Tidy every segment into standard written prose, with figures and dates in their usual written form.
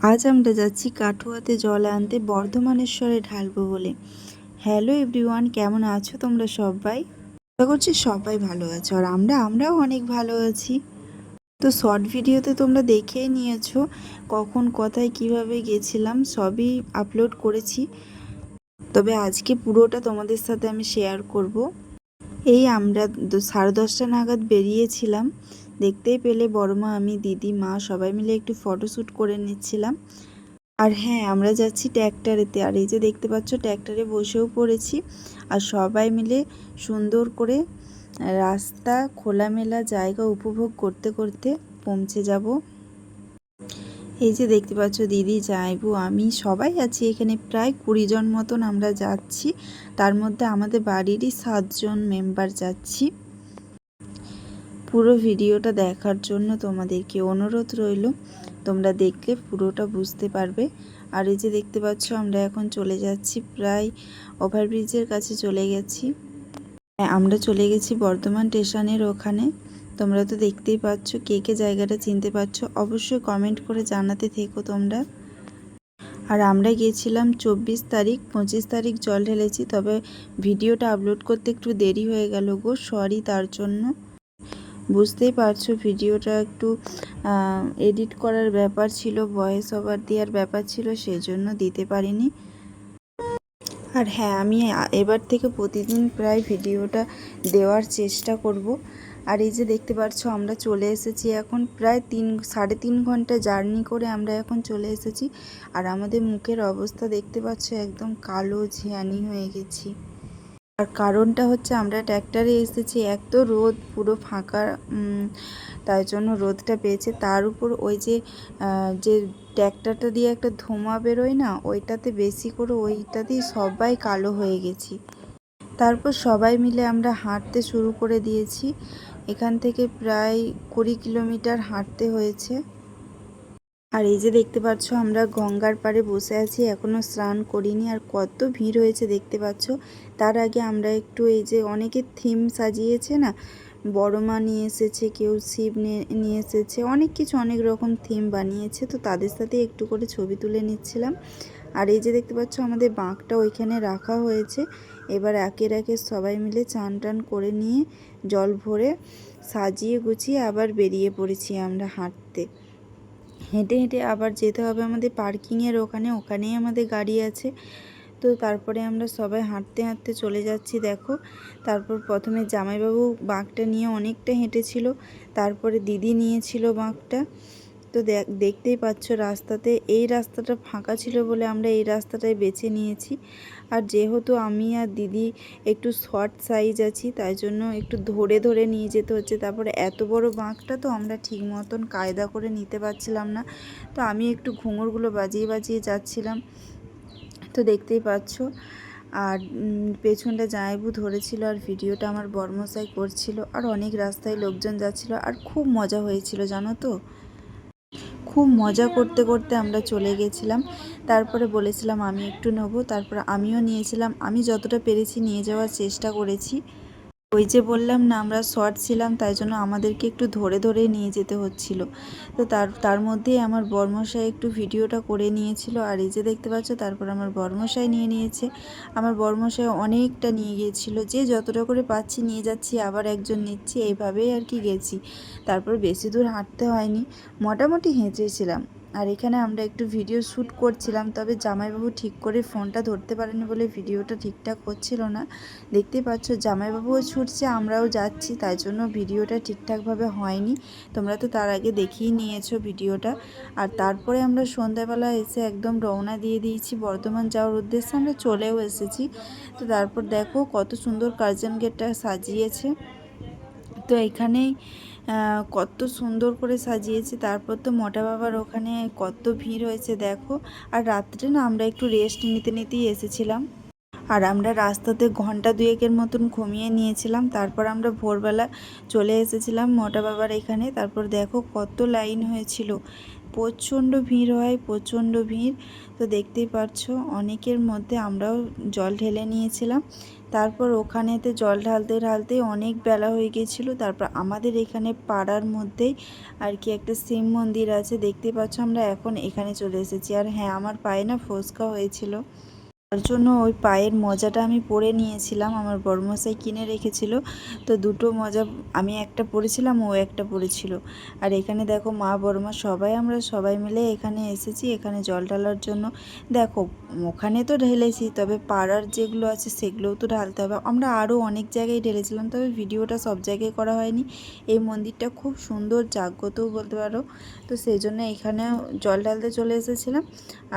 আজ আমরা যাচ্ছি কাঠুয়াতে জল আনতে বর্ধমানেশ্বরে ঢালবো বলে। হ্যালো এভরিওয়ান, কেমন আছো তোমরা সবাই? আশা করছি সবাই ভালো আছো, আর আমরাও অনেক ভালো আছি। তো শর্ট ভিডিওতে তোমরা দেখেই নিয়েছো কখন কোথায় কিভাবে গেছিলাম, সবই আপলোড করেছি। তবে আজকে পুরোটা তোমাদের সাথে আমি শেয়ার করব। এই আমরা 10:30 নাগাদ বেরিয়েছিলাম। দেখতেই পেলে বড়মা, আমি, দিদি, মা সবাই মিলে একটু ফটোশ্যুট করে নিচ্ছিলাম। আর হ্যাঁ, আমরা যাচ্ছি ট্র্যাক্টরেতে। আর এই যে দেখতে পাচ্ছ, ট্র্যাক্টরে বসেও পড়েছি। আর সবাই মিলে সুন্দর করে রাস্তা, খোলামেলা জায়গা উপভোগ করতে করতে পৌঁছে যাব। এই যে দেখতে পাচ্ছ, দিদি, জামাইবু, আমি সবাই আছি এখানে। প্রায় 20 জন মতন আমরা যাচ্ছি। তার মধ্যে আমাদের বাড়িরই 7 জন মেম্বার যাচ্ছি। পুরো ভিডিওটা দেখার জন্য তোমাদেরকে অনুরোধ রইল। তোমরা দেখলে পুরোটা বুঝতে পারবে। আর এই যে দেখতে পাচ্ছ, আমরা এখন চলে যাচ্ছি, প্রায় ওভারব্রিজের কাছে চলে গেছি। আমরা চলে গেছি বর্ধমান স্টেশনের ওখানে। তোমরা তো দেখতেই পাচ্ছ, কে কে জায়গাটা চিনতে পারছো অবশ্যই কমেন্ট করে জানাতে থেকো তোমরা। আর আমরা গিয়েছিলাম 24 তারিখ, 25 তারিখ জল ঢেলেছি। তবে ভিডিওটা আপলোড করতে একটু দেরি হয়ে গেল গো, সরি তার জন্য। বুঝতেই পারছো, ভিডিওটা একটু এডিট করার ব্যাপার ছিল, ভয়েস ওভার দেওয়ার ব্যাপার ছিল, সেই জন্য দিতে পারিনি। আর হ্যাঁ, আমি এবার থেকে প্রতিদিন প্রায় ভিডিওটা দেওয়ার চেষ্টা করব। আর এই যে দেখতে পাচ্ছ, আমরা চলে এসেছি এখন, প্রায় 3-3.5 ঘন্টা জার্নি করে আমরা এখন চলে এসেছি। আর আমাদের মুখের অবস্থা দেখতে পাচ্ছ, একদম কালো ঝিয়ানি হয়ে গেছি। আর কারণটা হচ্ছে, আমরা ট্র্যাক্টরে এসেছি, এক তো রোদ পুরো ফাঁকা, তাই জন্য রোদটা পেয়েছে। তার উপর ওই যে ট্র্যাক্টরটা দিয়ে একটা ধোঁয়া বেরোয় না, ওইটাতে বেশি করে, ওইটাতেই সবাই কালো হয়ে গেছি। তারপর সবাই মিলে আমরা হাঁটতে শুরু করে দিয়েছি। এখান থেকে প্রায় 20 কিলোমিটার হাঁটতে হয়েছে। আর এই যে দেখতে পাচ্ছ, আমরা গঙ্গার পাড়ে বসে আছি, এখনও স্নান করিনি। আর কত ভিড় হয়েছে দেখতে পাচ্ছ। তার আগে আমরা একটু, এই যে অনেকে থিম সাজিয়েছে না, বড় মা নিয়ে এসেছে, কেউ শিব নিয়ে এসেছে, অনেক কিছু, অনেক রকম থিম বানিয়েছে। তো তাদের সাথে একটু করে ছবি তুলে নিচ্ছিলাম। আর এই যে দেখতে পাচ্ছ, আমাদের বাঁকটা ওইখানে রাখা হয়েছে। এবার একের একে সবাই মিলে চান টান করে নিয়ে, জল ভরে সাজিয়ে গুছিয়ে আবার বেরিয়ে পড়েছি আমরা হাঁটতে। হেঁটে হেঁটে আবার যেতে হবে আমাদের পার্কিংয়ের ওখানেই আমাদের গাড়ি আছে। তো তারপরে আমরা সবাই হাঁটতে হাঁটতে চলে যাচ্ছি, দেখো। তারপর প্রথমে জামাইবাবু বাঁকটা নিয়ে অনেকটা হেঁটেছিল, তারপরে দিদি নিয়েছিল বাঁকটা। তো দেখতেই পাচ্ছ, এই রাস্তাটা ফাঁকা ছিল বলে আমরা এই রাস্তাটাই বেছে নিয়েছি। আর যেহেতু আমি আর দিদি একটু শর্ট সাইজ আছি, তাই জন্য একটু ধরে ধরে নিয়ে যেতে হচ্ছে। তারপরে এত বড় বাঁকটা তো আমরা ঠিক মতন কায়দা করে নিতে পারছিলাম না। তো আমি একটু ঘুঙুরগুলো বাজিয়ে বাজিয়ে যাচ্ছিলাম, তো দেখতেই পাচ্ছ। আর পেছনটা জামাইবু ধরেছিল, আর ভিডিওটা আমার বর্মশাই করছিল। আর অনেক রাস্তায় লোকজন যাচ্ছিল, আর খুব মজা হয়েছিল জানো তো। খুব মজা করতে করতে আমরা চলে গেছিলাম। তারপরে বলেছিলাম আমি একটু নেবো, তারপর আমিও নিয়েছিলাম। আমি যতটা পেরেছি নিয়ে যাওয়ার চেষ্টা করেছি। ওই যে বললাম না, আমরা শর্ট ছিলাম, তাই জন্য আমাদেরকে একটু ধরে ধরে নিয়ে যেতে হচ্ছিল। তো তার মধ্যেই আমার বর্মশাই একটু ভিডিওটা করে নিয়েছিল। আর এই যে দেখতে পাচ্ছ, তারপর আমার বর্মশাই নিয়ে নিয়েছে। আমার বর্মশাই অনেকটা নিয়ে গিয়েছিল, যে যতটা করে পাচ্ছি নিয়ে যাচ্ছি, আবার একজন নিচ্ছি, এইভাবেই আর কি গেছি। তারপর বেশি দূর হাঁটতে হয়নি, মোটামুটি হেঁটেছিলাম। আর এখানে আমরা একটু ভিডিও শ্যুট করছিলাম, তবে জামাইবাবু ঠিক করে ফোনটা ধরতে পারেনি বলে ভিডিওটা ঠিকঠাক হচ্ছিল না। দেখতেই পাচ্ছ, জামাইবাবুও ছুটছে, আমরাও যাচ্ছি, তাই জন্য ভিডিওটা ঠিকঠাকভাবে হয়নি। তোমরা তো তার আগে দেখিয়ে নিয়েছো ভিডিওটা। আর তারপরে আমরা সন্ধ্যাবেলা এসে একদম রওনা দিয়ে দিয়েছি বর্ধমান যাওয়ার উদ্দেশ্যে, আমরা চলেও এসেছি। তো তারপর দেখো কত সুন্দর কার্জন গেটটা সাজিয়েছে। তো এখানেই কত সুন্দর করে সাজিয়েছে। তারপর তো মোটা বাবার ওখানে কত ভিড় হয়েছে দেখো। আর রাত্রে না আমরা একটু রেস্ট নিতে নিতেই এসেছিলাম। আর আমরা রাস্তাতে ঘন্টা 2-এর মতন ঘুমিয়ে নিয়েছিলাম। তারপর আমরা ভোরবেলা চলে এসেছিলাম মোটা বাবার এখানে। তারপর দেখো কত লাইন হয়েছিল, প্রচণ্ড ভিড় হয়, প্রচণ্ড ভিড়। তো দেখতেই পাচ্ছো অনেকের মধ্যে আমরাও জল ঢেলে নিয়েছিলাম। তারপর ওখানেতে জল ঢালতে ঢালতে অনেক বেলা হয়ে গিয়েছিলো। তারপর আমাদের এখানে পাড়ার মধ্যেই আর কি একটা শিব মন্দির আছে, দেখতেই পাচ্ছ। আমরা এখন এখানে চলে এসেছি। আর হ্যাঁ, আমার পায়ে না ফোস্কা হয়েছিল, তার জন্য ওই পায়ের মোজাটা আমি পরে নিয়েছিলাম, আমার বড়মশাই কিনে রেখেছিল। তো দুটো মোজা, আমি একটা পরেছিলাম, ও একটা পরেছিল। আর এখানে দেখো মা বড়মা সবাই, আমরা সবাই মিলে এখানে এসেছি এখানে জল ঢালার জন্য। দেখো ওখানে তো ঢেলেছি, তবে পাড়ার যেগুলো আছে সেগুলোও তো ঢালতে হবে। আমরা আরও অনেক জায়গায় ঢেলেছিলাম, তবে ভিডিওটা সব জায়গায় করা হয়নি। এই মন্দিরটা খুব সুন্দর, জাগ্রতও বলতে পারো। তো সেই জন্য এখানে জল ঢালতে চলে এসেছিলাম,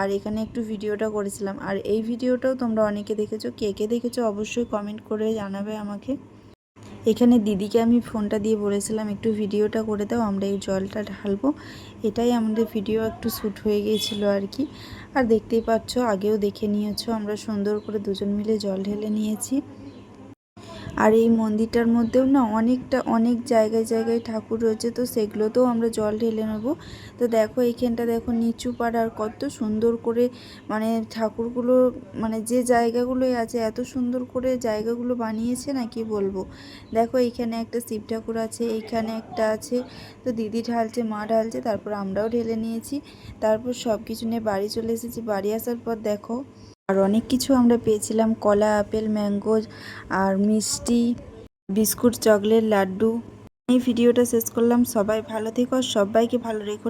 আর এখানে একটু ভিডিওটা করেছিলাম। আর এই ভিডিওটাও তোমরা অনেকে দেখেছো, কে কে দেখেছো অবশ্যই কমেন্ট করে জানাবে আমাকে। এখানে দিদিকে আমি ফোনটা দিয়ে বলেছিলাম একটু ভিডিওটা করে দাও, আমরা এই জলটা ঢালবো। এটাই আমাদের ভিডিও একটু শ্যুট হয়ে গিয়েছিলো আর কি। আর দেখতেই পাচ্ছ, আগেও দেখে নিয়েছো, আমরা সুন্দর করে দুজন মিলে জল ঢেলে নিয়েছি। আর এই মন্দিরটার মধ্যেও না অনেক জায়গায় জায়গায় ঠাকুর রয়েছে, তো সেগুলোতেও আমরা জল ঢেলে নেব। তো দেখো এইখানটা দেখো নিচু পাড়ার কত সুন্দর করে মানে ঠাকুরগুলো, মানে যে জায়গাগুলোই আছে এত সুন্দর করে জায়গাগুলো বানিয়েছে না, কি বলবো। দেখো এইখানে একটা শিব ঠাকুর আছে, এইখানে একটা আছে। তো দিদি ঢালছে, মা ঢালছে, তারপর আমরাও ঢেলে নিয়েছি। তারপর সব কিছু নিয়ে বাড়ি চলে এসেছি। বাড়ি আসার পর দেখো আর অনেক কিছু আমরা পেয়েছিলাম, কলা, আপেল, ম্যাঙ্গো আর মিষ্টি, বিস্কুট, চকলেট, লাড্ডু। এই ভিডিওটা শেষ করলাম। সবাই ভালো থেকো, সবাইকে ভালো রেখো।